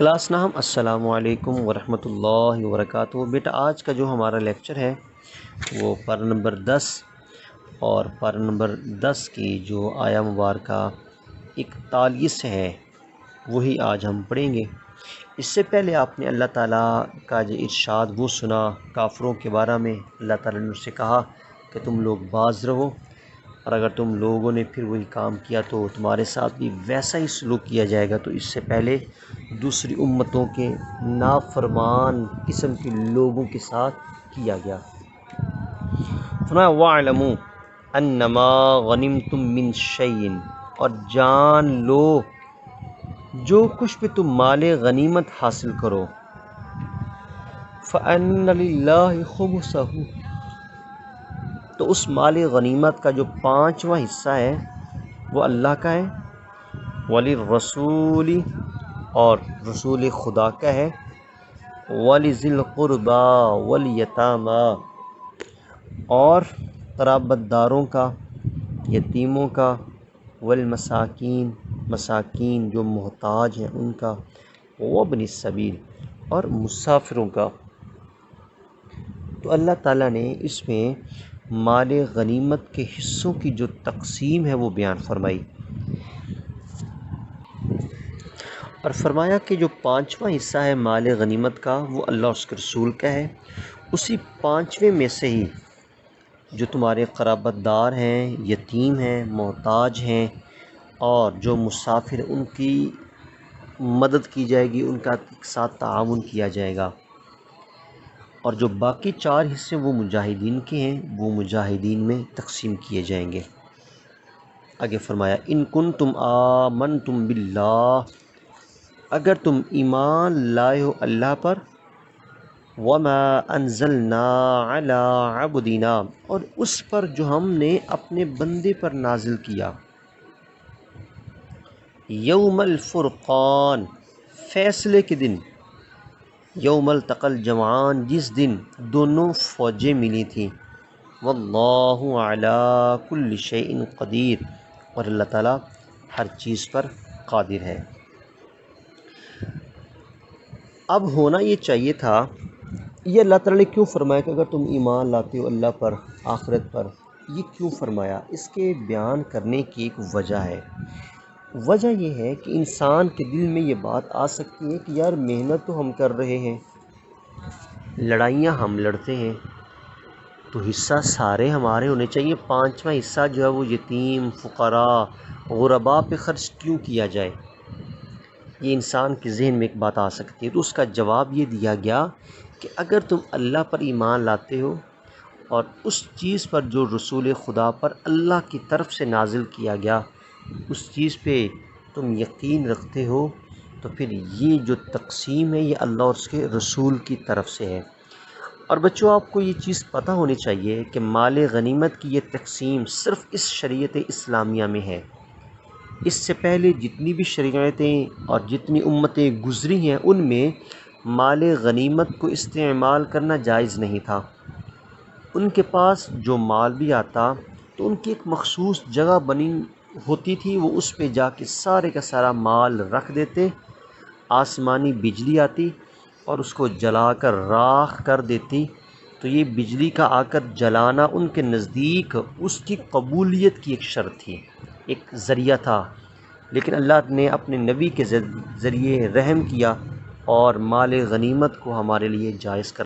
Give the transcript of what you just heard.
Class نام السلام علیکم ورحمۃ اللہ وبرکاتہ۔ بیٹا آج کا جو ہمارا لیکچر ہے وہ پارہ نمبر 10 اور پارہ نمبر 10 کی جو آیہ مبارکہ 41 ہے وہی آج ہم پڑھیں گے۔ اس سے پہلے آپ نے اللہ تعالیٰ کا جو ارشاد وہ سنا کافروں کے بارے میں۔ اللہ تعالیٰ نے اس سے کہا کہ تم لوگ باز رہو، اور اگر تم لوگوں نے پھر وہی کام کیا تو تمہارے ساتھ بھی ویسا ہی سلوک کیا جائے گا۔ تو اس سے پہلے دوسری امتوں کے نافرمان قسم کے لوگوں کے ساتھ کیا گیا۔ فرمایا وَاعْلَمُوا أَنَّمَا غَنِمْتُم مِّن شَيْءٍ، اور جان لو جو کچھ بھی تم مال غنیمت حاصل کرو، فَأَنَّ لِلَّهِ خُمُسَهُ، تو اس مال غنیمت کا جو 5واں حصہ ہے وہ اللہ کا ہے، وَلِلرَّسُولِ، اور رسول خدا کا ہے، وَلِذِي الْقُرْبَى وَالْيَتَامَى، اور قرابت داروں کا، یتیموں کا، والمساکین، مساکین جو محتاج ہیں ان کا، وابن السبیل، اور مسافروں کا۔ تو اللہ تعالیٰ نے اس میں مال غنیمت کے حصوں کی جو تقسیم ہے وہ بیان فرمائی، اور فرمایا کہ جو 5واں حصہ ہے مال غنیمت کا وہ اللہ اور اس کے رسول کا ہے۔ اسی 5ویں میں سے ہی جو تمہارے قرابت دار ہیں، یتیم ہیں، محتاج ہیں، اور جو مسافر ان کی مدد کی جائے گی، ان کا ساتھ تعاون کیا جائے گا، اور جو باقی 4 حصے وہ مجاہدین کے ہیں، وہ مجاہدین میں تقسیم کیے جائیں گے۔ آگے فرمایا ان کنتم آمنتم باللہ، اگر تم ایمان لائے ہو اللہ پر، وما انزلنا علی عبدنا، اور اس پر جو ہم نے اپنے بندے پر نازل کیا، یوم الفرقان، فیصلے کے دن، یوم التقى الجمعان، جس دن دونوں فوجیں ملی تھیں، واللہ علی کل شیء قدیر، اور اللہ تعالیٰ ہر چیز پر قادر ہے۔ اب ہونا یہ چاہیے تھا، یہ اللہ تعالیٰ نے کیوں فرمایا کہ اگر تم ایمان لاتے ہو اللہ پر، آخرت پر، یہ کیوں فرمایا؟ اس کے بیان کرنے کی ایک وجہ ہے۔ وجہ یہ ہے کہ انسان کے دل میں یہ بات آ سکتی ہے کہ یار محنت تو ہم کر رہے ہیں، لڑائیاں ہم لڑتے ہیں، تو حصہ سارے ہمارے ہونے چاہیے، 5واں حصہ جو ہے وہ یتیم، فقراء، غرباء پہ خرچ کیوں کیا جائے؟ یہ انسان کے ذہن میں ایک بات آ سکتی ہے۔ تو اس کا جواب یہ دیا گیا کہ اگر تم اللہ پر ایمان لاتے ہو اور اس چیز پر جو رسول خدا پر اللہ کی طرف سے نازل کیا گیا اس چیز پہ تم یقین رکھتے ہو، تو پھر یہ جو تقسیم ہے یہ اللہ اور اس کے رسول کی طرف سے ہے۔ اور بچوں آپ کو یہ چیز پتہ ہونی چاہیے کہ مال غنیمت کی یہ تقسیم صرف اس شریعت اسلامیہ میں ہے۔ اس سے پہلے جتنی بھی شریعتیں اور جتنی امتیں گزری ہیں ان میں مال غنیمت کو استعمال کرنا جائز نہیں تھا۔ ان کے پاس جو مال بھی آتا تو ان کی ایک مخصوص جگہ بنی ہوتی تھی، وہ اس پہ جا کے سارے کا سارا مال رکھ دیتے، آسمانی بجلی آتی اور اس کو جلا کر راکھ کر دیتی، تو یہ بجلی کا آ کر جلانا ان کے نزدیک اس کی قبولیت کی ایک شرط تھی، ایک ذریعہ تھا۔ لیکن اللہ نے اپنے نبی کے ذریعے رحم کیا اور مال غنیمت کو ہمارے لیے جائز کر